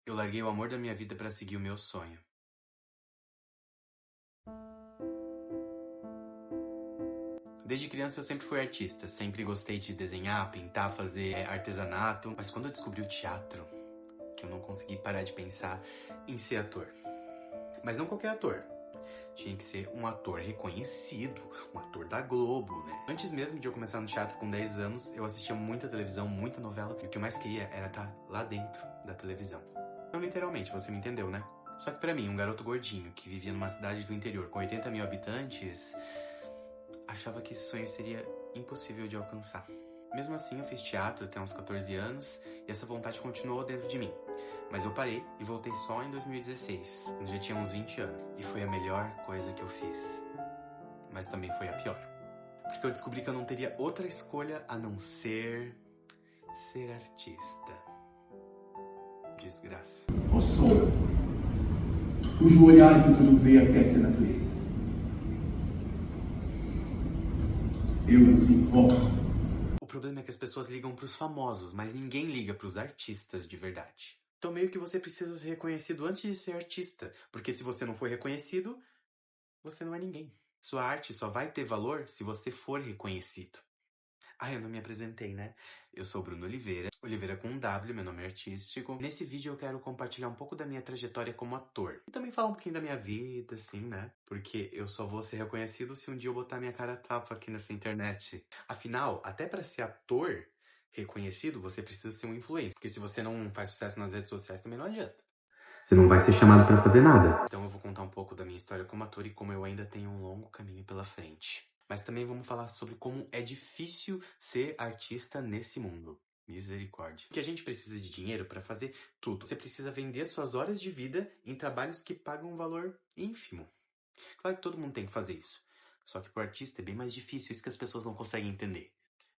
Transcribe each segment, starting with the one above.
Eu larguei o amor da minha vida pra seguir o meu sonho. Desde criança eu sempre fui artista, sempre gostei de desenhar, pintar, fazer artesanato. Mas quando eu descobri o teatro, que eu não consegui parar de pensar em ser ator. Mas não qualquer ator. Tinha que ser um ator reconhecido, um ator da Globo, né? Antes mesmo de eu começar no teatro com 10 anos, eu assistia muita televisão, muita novela, e o que eu mais queria era estar lá dentro da televisão. Não literalmente, você me entendeu, né? Só que pra mim, um garoto gordinho que vivia numa cidade do interior com 80 mil habitantes, achava que esse sonho seria impossível de alcançar. Mesmo assim, eu fiz teatro até uns 14 anos e essa vontade continuou dentro de mim. Mas eu parei e voltei só em 2016, quando já tinha uns 20 anos. E foi a melhor coisa que eu fiz. Mas também foi a pior. Porque eu descobri que eu não teria outra escolha a não ser artista. Desgraça. O soro, cujo olhar que tudo vê aquece a natureza. Eu os invoco. O problema é que as pessoas ligam pros famosos, mas ninguém liga pros artistas de verdade. Então meio que você precisa ser reconhecido antes de ser artista, porque se você não for reconhecido, você não é ninguém. Sua arte só vai ter valor se você for reconhecido. Ah, eu não me apresentei, né? Eu sou Bruno Oliveira, Oliveira com um W, meu nome é artístico. Nesse vídeo eu quero compartilhar um pouco da minha trajetória como ator. E também falar um pouquinho da minha vida, assim, né? Porque eu só vou ser reconhecido se um dia eu botar minha cara a tapa aqui nessa internet. Afinal, até pra ser ator reconhecido, você precisa ser um influencer. Porque se você não faz sucesso nas redes sociais, também não adianta. Você não vai ser chamado pra fazer nada. Então eu vou contar um pouco da minha história como ator e como eu ainda tenho um longo caminho pela frente. Mas também vamos falar sobre como é difícil ser artista nesse mundo. Misericórdia. Porque a gente precisa de dinheiro pra fazer tudo. Você precisa vender suas horas de vida em trabalhos que pagam um valor ínfimo. Claro que todo mundo tem que fazer isso. Só que pro artista é bem mais difícil, isso que as pessoas não conseguem entender.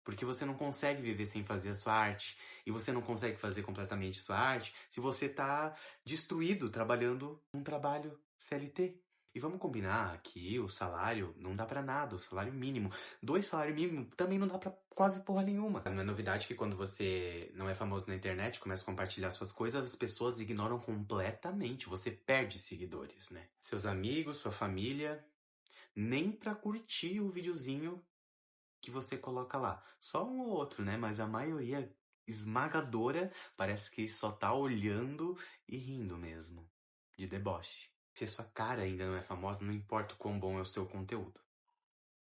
Porque você não consegue viver sem fazer a sua arte. E você não consegue fazer completamente a sua arte se você tá destruído trabalhando um trabalho CLT. E vamos combinar que o salário não dá pra nada, o salário mínimo. 2 salários mínimos também não dá pra quase porra nenhuma. Não é novidade que quando você não é famoso na internet, começa a compartilhar suas coisas, as pessoas ignoram completamente. Você perde seguidores, né? Seus amigos, sua família, nem pra curtir o videozinho que você coloca lá. Só um ou outro, né? Mas a maioria esmagadora parece que só tá olhando e rindo mesmo. De deboche. Se a sua cara ainda não é famosa, não importa o quão bom é o seu conteúdo.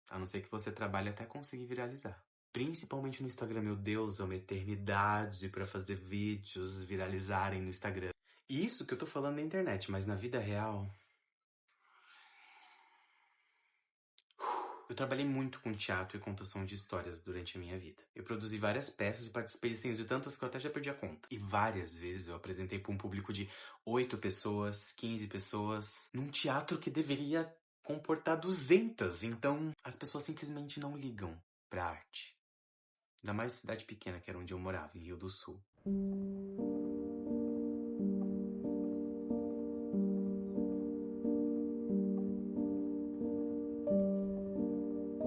A não ser que você trabalhe até conseguir viralizar. Principalmente no Instagram, meu Deus, é uma eternidade pra fazer vídeos viralizarem no Instagram. Isso que eu tô falando na internet, mas na vida real... Eu trabalhei muito com teatro e contação de histórias durante a minha vida. Eu produzi várias peças e participei assim, de tantas que eu até já perdi a conta. E várias vezes eu apresentei para um público de 8 pessoas, 15 pessoas, num teatro que deveria comportar 200. Então, as pessoas simplesmente não ligam pra arte. Ainda mais cidade pequena, que era onde eu morava, em Rio do Sul.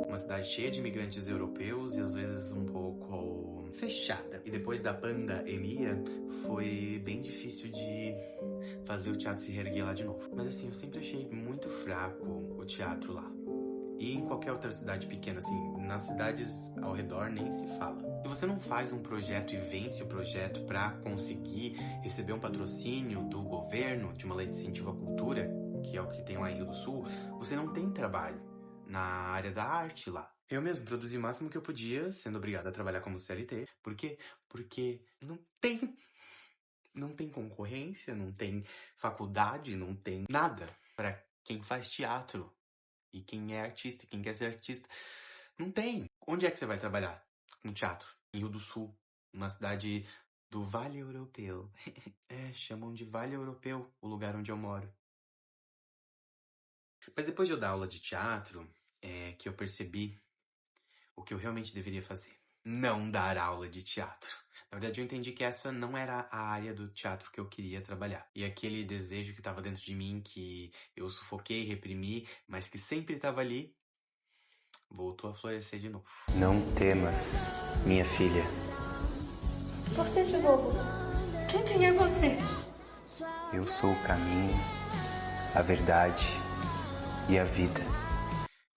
Uma cidade cheia de imigrantes europeus e às vezes um pouco fechada. E depois da pandemia, foi bem difícil de fazer o teatro se reerguer lá de novo. Mas assim, eu sempre achei muito fraco o teatro lá. E em qualquer outra cidade pequena, assim, nas cidades ao redor nem se fala. Se você não faz um projeto e vence o projeto pra conseguir receber um patrocínio do governo, de uma lei de incentivo à cultura, que é o que tem lá em Rio do Sul, você não tem trabalho na área da arte lá. Eu mesmo produzi o máximo que eu podia, sendo obrigado a trabalhar como CLT. Por quê? Porque não tem concorrência, não tem faculdade, não tem nada pra quem faz teatro. E quem é artista, quem quer ser artista, não tem. Onde é que você vai trabalhar com teatro? Em Rio do Sul, uma cidade do Vale Europeu. Chamam de Vale Europeu o lugar onde eu moro. Mas depois de eu dar aula de teatro, que eu percebi o que eu realmente deveria fazer. Não dar aula de teatro. Na verdade, eu entendi que essa não era a área do teatro que eu queria trabalhar. E aquele desejo que estava dentro de mim, que eu sufoquei, reprimi, mas que sempre estava ali, voltou a florescer de novo. Não temas, minha filha. Você de novo. Quem é você? Eu sou o caminho, a verdade e a vida.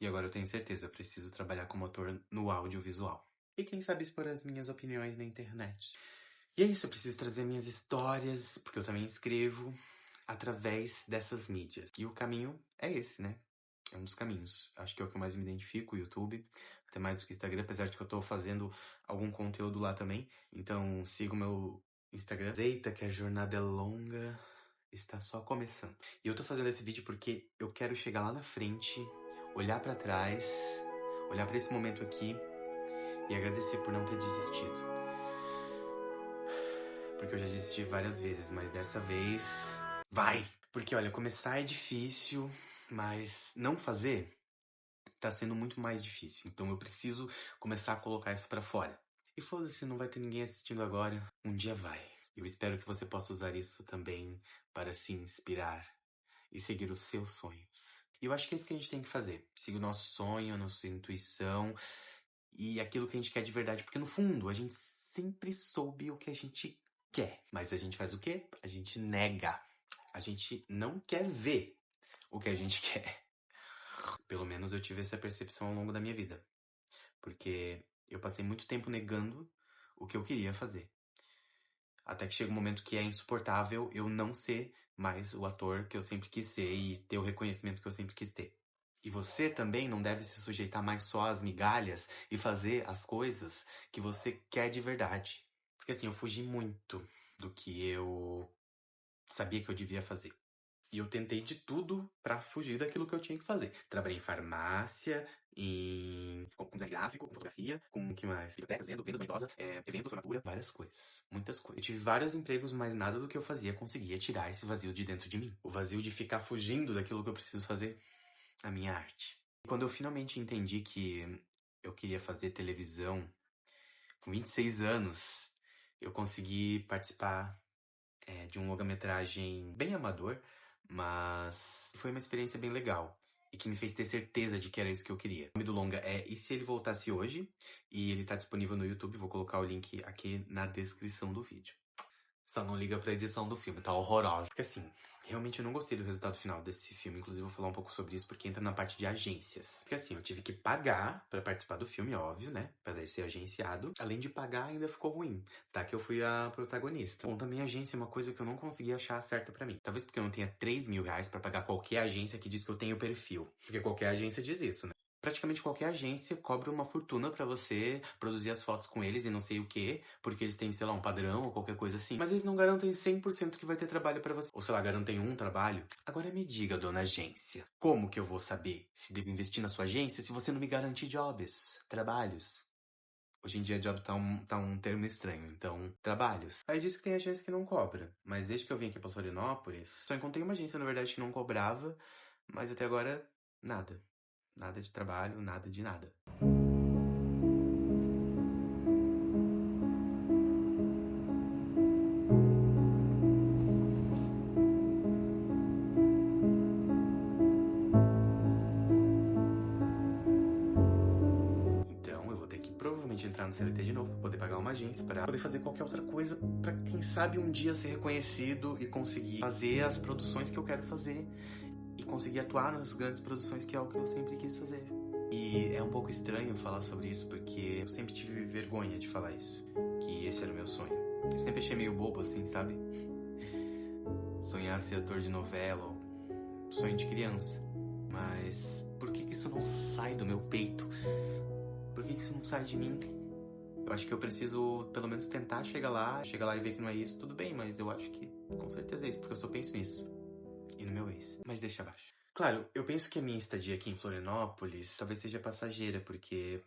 E agora eu tenho certeza, eu preciso trabalhar como ator no audiovisual. E quem sabe expor as minhas opiniões na internet. E é isso, eu preciso trazer minhas histórias, porque eu também escrevo, através dessas mídias. E o caminho é esse, né? É um dos caminhos. Acho que é o que eu mais me identifico, o YouTube. Até mais do que o Instagram, apesar de que eu tô fazendo algum conteúdo lá também. Então siga o meu Instagram. Eita, que a jornada é longa. Está só começando. E eu tô fazendo esse vídeo porque eu quero chegar lá na frente, olhar pra trás, olhar pra esse momento aqui e agradecer por não ter desistido. Porque eu já desisti várias vezes, mas dessa vez vai! Porque olha, começar é difícil, mas não fazer tá sendo muito mais difícil. Então eu preciso começar a colocar isso pra fora. E foda-se, não vai ter ninguém assistindo agora. Um dia vai. Eu espero que você possa usar isso também para se inspirar e seguir os seus sonhos. E eu acho que é isso que a gente tem que fazer. Seguir o nosso sonho, a nossa intuição e aquilo que a gente quer de verdade. Porque no fundo, a gente sempre soube o que a gente quer. Mas a gente faz o quê? A gente nega. A gente não quer ver o que a gente quer. Pelo menos eu tive essa percepção ao longo da minha vida. Porque eu passei muito tempo negando o que eu queria fazer. Até que chega um momento que é insuportável eu não ser mais o ator que eu sempre quis ser e ter o reconhecimento que eu sempre quis ter. E você também não deve se sujeitar mais só às migalhas e fazer as coisas que você quer de verdade. Porque assim, eu fugi muito do que eu sabia que eu devia fazer. E eu tentei de tudo pra fugir daquilo que eu tinha que fazer. Trabalhei em farmácia, com design gráfico, com fotografia, com o que mais? Bibliotecas, vendas vaidosas, eventos, formatura, várias coisas. Muitas coisas. Eu tive vários empregos, mas nada do que eu fazia conseguia tirar esse vazio de dentro de mim. O vazio de ficar fugindo daquilo que eu preciso fazer. A minha arte. Quando eu finalmente entendi que eu queria fazer televisão, com 26 anos, eu consegui participar de um longa-metragem bem amador, mas foi uma experiência bem legal e que me fez ter certeza de que era isso que eu queria. O nome do longa é E Se Ele Voltasse Hoje? E ele tá disponível no YouTube, vou colocar o link aqui na descrição do vídeo. Só não liga pra edição do filme, tá horrorosa. Porque assim, realmente eu não gostei do resultado final desse filme. Inclusive eu vou falar um pouco sobre isso porque entra na parte de agências. Porque assim, eu tive que pagar pra participar do filme, óbvio, né? Pra daí ser agenciado. Além de pagar, ainda ficou ruim. Tá que eu fui a protagonista. Bom, também agência é uma coisa que eu não consegui achar certa pra mim. Talvez porque eu não tenha 3 mil reais pra pagar qualquer agência que diz que eu tenho perfil. Porque qualquer agência diz isso, né? Praticamente qualquer agência cobra uma fortuna pra você produzir as fotos com eles e não sei o quê, porque eles têm, sei lá, um padrão ou qualquer coisa assim. Mas eles não garantem 100% que vai ter trabalho pra você. Ou sei lá, garantem um trabalho. Agora me diga, dona agência, como que eu vou saber se devo investir na sua agência se você não me garante jobs, trabalhos? Hoje em dia job tá um termo estranho, então, trabalhos. Aí disse que tem agência que não cobra, mas desde que eu vim aqui pra Florianópolis, só encontrei uma agência, na verdade, que não cobrava, mas até agora, nada. Nada de trabalho, nada de nada. Então eu vou ter que provavelmente entrar no CLT de novo, poder pagar uma agência para poder fazer qualquer outra coisa, para quem sabe um dia ser reconhecido e conseguir fazer as produções que eu quero fazer e conseguir atuar nas grandes produções que é o que eu sempre quis fazer. E é um pouco estranho falar sobre isso porque eu sempre tive vergonha de falar isso, que esse era o meu sonho. Eu sempre achei meio bobo assim, sabe? Sonhar ser ator de novela ou sonho de criança. Mas por que isso não sai do meu peito? Por que isso não sai de mim? Eu acho que eu preciso, pelo menos, tentar chegar lá e ver que não é isso, tudo bem, mas eu acho que com certeza é isso, porque eu só penso nisso. E no meu ex. Mas deixa abaixo. Claro, eu penso que a minha estadia aqui em Florianópolis talvez seja passageira, porque,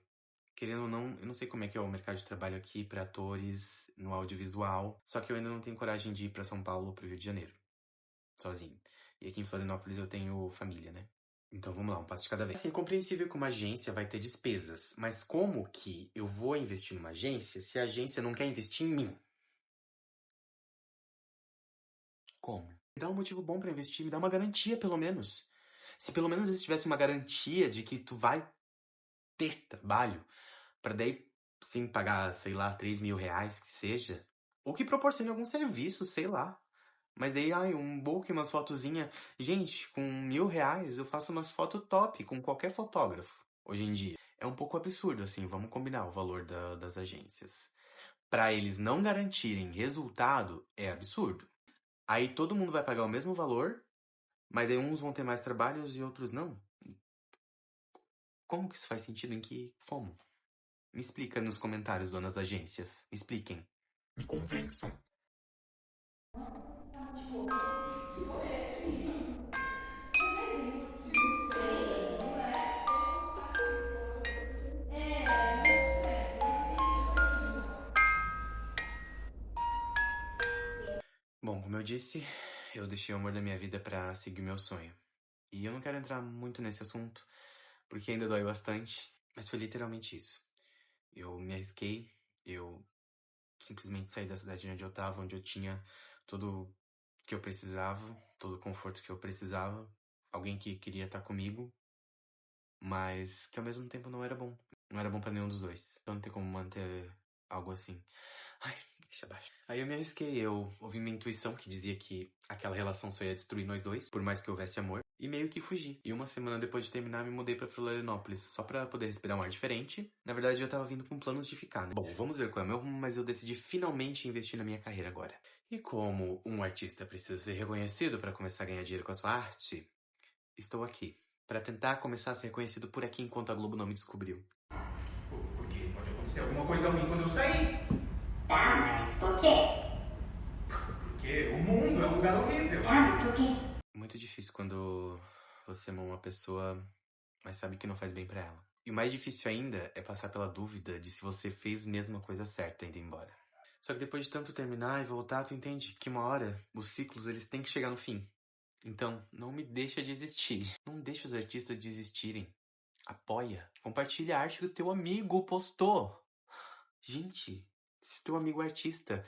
querendo ou não, eu não sei como é que é o mercado de trabalho aqui pra atores no audiovisual, só que eu ainda não tenho coragem de ir pra São Paulo ou pro Rio de Janeiro, sozinho. E aqui em Florianópolis eu tenho família, né? Então vamos lá, um passo de cada vez. Assim, é compreensível que uma agência vai ter despesas, mas como que eu vou investir numa agência se a agência não quer investir em mim? Como? Me dá um motivo bom pra investir, me dá uma garantia pelo menos. Se pelo menos eles tivessem uma garantia de que tu vai ter trabalho, pra daí sim pagar, sei lá, 3 mil reais que seja, ou que proporcione algum serviço, sei lá. Mas daí, um book, umas fotozinhas. Gente, com R$ 1.000 eu faço umas fotos top com qualquer fotógrafo hoje em dia. É um pouco absurdo, assim, vamos combinar o valor das agências. Pra eles não garantirem resultado, é absurdo. Aí todo mundo vai pagar o mesmo valor, mas aí uns vão ter mais trabalhos e outros não. Como que isso faz sentido? Em que como? Me explica nos comentários, donas das agências. Me expliquem. Me convençam. Bom, como eu disse, eu deixei o amor da minha vida pra seguir o meu sonho. E eu não quero entrar muito nesse assunto, porque ainda dói bastante, mas foi literalmente isso. Eu me arrisquei, eu simplesmente saí da cidade onde eu tava, onde eu tinha tudo que eu precisava, todo o conforto que eu precisava, alguém que queria estar comigo, mas que ao mesmo tempo não era bom. Não era bom pra nenhum dos dois. Então não tem como manter algo assim. Ai, deixa abaixo. Aí eu me arrisquei, eu ouvi minha intuição que dizia que aquela relação só ia destruir nós dois, por mais que houvesse amor, e meio que fugi. E uma semana depois de terminar, me mudei pra Florianópolis, só pra poder respirar um ar diferente. Na verdade, eu tava vindo com planos de ficar, né? Bom, vamos ver qual é o meu rumo, mas eu decidi finalmente investir na minha carreira agora. E como um artista precisa ser reconhecido pra começar a ganhar dinheiro com a sua arte, estou aqui, pra tentar começar a ser reconhecido por aqui enquanto a Globo não me descobriu. Porque pode acontecer alguma coisa ruim quando eu sair. Tá, mas por quê? Porque o mundo é um lugar horrível. Tá, mas por quê? Muito difícil quando você ama uma pessoa, mas sabe que não faz bem pra ela. E o mais difícil ainda é passar pela dúvida de se você fez mesmo a coisa certa indo embora. Só que depois de tanto terminar e voltar, tu entende que uma hora os ciclos eles têm que chegar no fim. Então, não me deixa desistir. Não deixa os artistas desistirem. Apoia. Compartilha a arte que o teu amigo postou. Gente, se teu amigo é artista,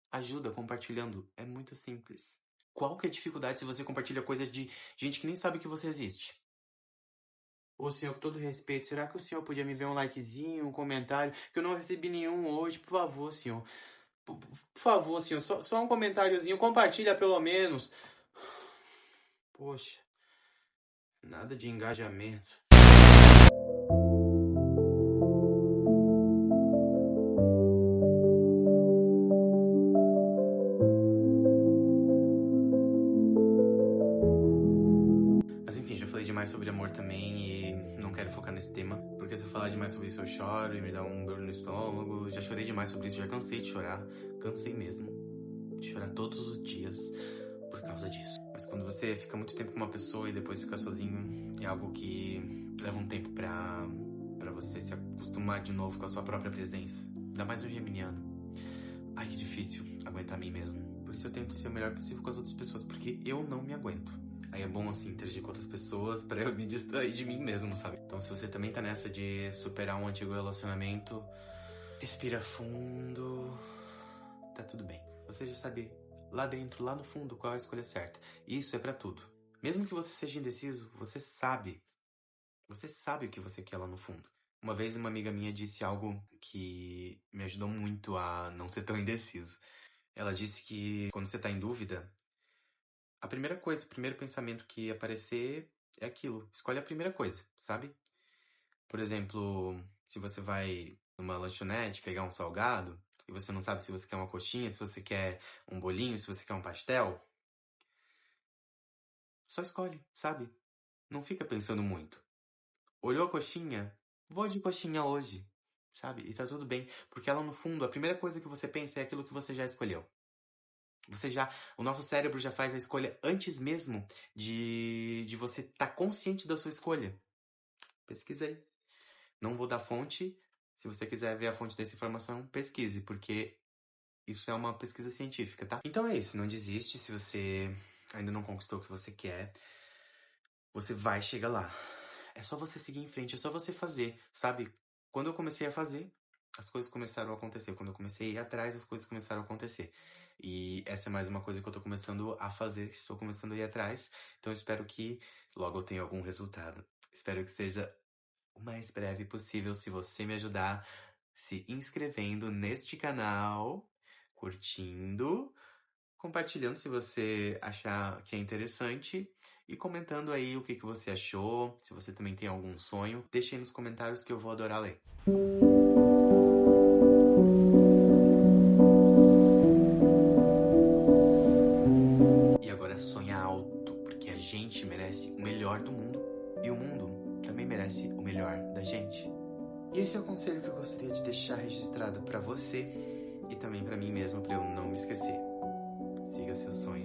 ajuda compartilhando. É muito simples. Qual que é a dificuldade se você compartilha coisas de gente que nem sabe que você existe? Ô senhor, com todo respeito, será que o senhor podia me ver um likezinho, um comentário? Que eu não recebi nenhum hoje, por favor, senhor. Por favor, senhor, só um comentáriozinho, compartilha pelo menos. Poxa, nada de engajamento. Mas enfim, já falei demais sobre amor também e não quero focar nesse tema, porque se eu falar demais sobre isso eu choro e me dá um dor no estômago. Já chorei demais sobre isso, já cansei de chorar. Cansei mesmo de chorar todos os dias por causa disso. Mas quando você fica muito tempo com uma pessoa e depois fica sozinho, é algo que leva um tempo pra você se acostumar de novo com a sua própria presença. Ainda mais um geminiano. Ai, que difícil aguentar a mim mesmo. Por isso eu tento ser o melhor possível com as outras pessoas, porque eu não me aguento. Aí é bom, assim, interagir com outras pessoas pra eu me distrair de mim mesmo, sabe? Então se você também tá nessa de superar um antigo relacionamento, respira fundo. Tá tudo bem. Você já sabe lá dentro, lá no fundo, qual é a escolha certa. E isso é pra tudo. Mesmo que você seja indeciso, você sabe. Você sabe o que você quer lá no fundo. Uma vez uma amiga minha disse algo que me ajudou muito a não ser tão indeciso. Ela disse que quando você tá em dúvida, a primeira coisa, o primeiro pensamento que aparecer é aquilo. Escolhe a primeira coisa, sabe? Por exemplo, se você vai numa lanchonete pegar um salgado e você não sabe se você quer uma coxinha, se você quer um bolinho, se você quer um pastel, só escolhe, sabe? Não fica pensando muito. Olhou a coxinha? Vou de coxinha hoje, sabe? E tá tudo bem, porque ela no fundo, a primeira coisa que você pensa é aquilo que você já escolheu. O nosso cérebro já faz a escolha antes mesmo de você estar consciente da sua escolha. Pesquisei. Não vou dar fonte. Se você quiser ver a fonte dessa informação, pesquise, porque isso é uma pesquisa científica, tá? Então é isso, não desiste se você ainda não conquistou o que você quer. Você vai chegar lá. É só você seguir em frente, é só você fazer, sabe? Quando eu comecei a fazer, as coisas começaram a acontecer. Quando eu comecei a ir atrás, as coisas começaram a acontecer. E essa é mais uma coisa que eu tô começando a fazer, estou começando a ir atrás. Então eu espero que logo eu tenha algum resultado. Espero que seja o mais breve possível se você me ajudar se inscrevendo neste canal, curtindo compartilhando se você achar que é interessante e comentando aí o que você achou, se você também tem algum sonho, deixe aí nos comentários que eu vou adorar ler. E agora sonha alto, porque a gente merece o melhor do mundo e o mundo também merece o melhor da gente. E esse é o conselho que eu gostaria de deixar registrado pra você e também pra mim mesmo, pra eu não me esquecer. Siga seus sonhos.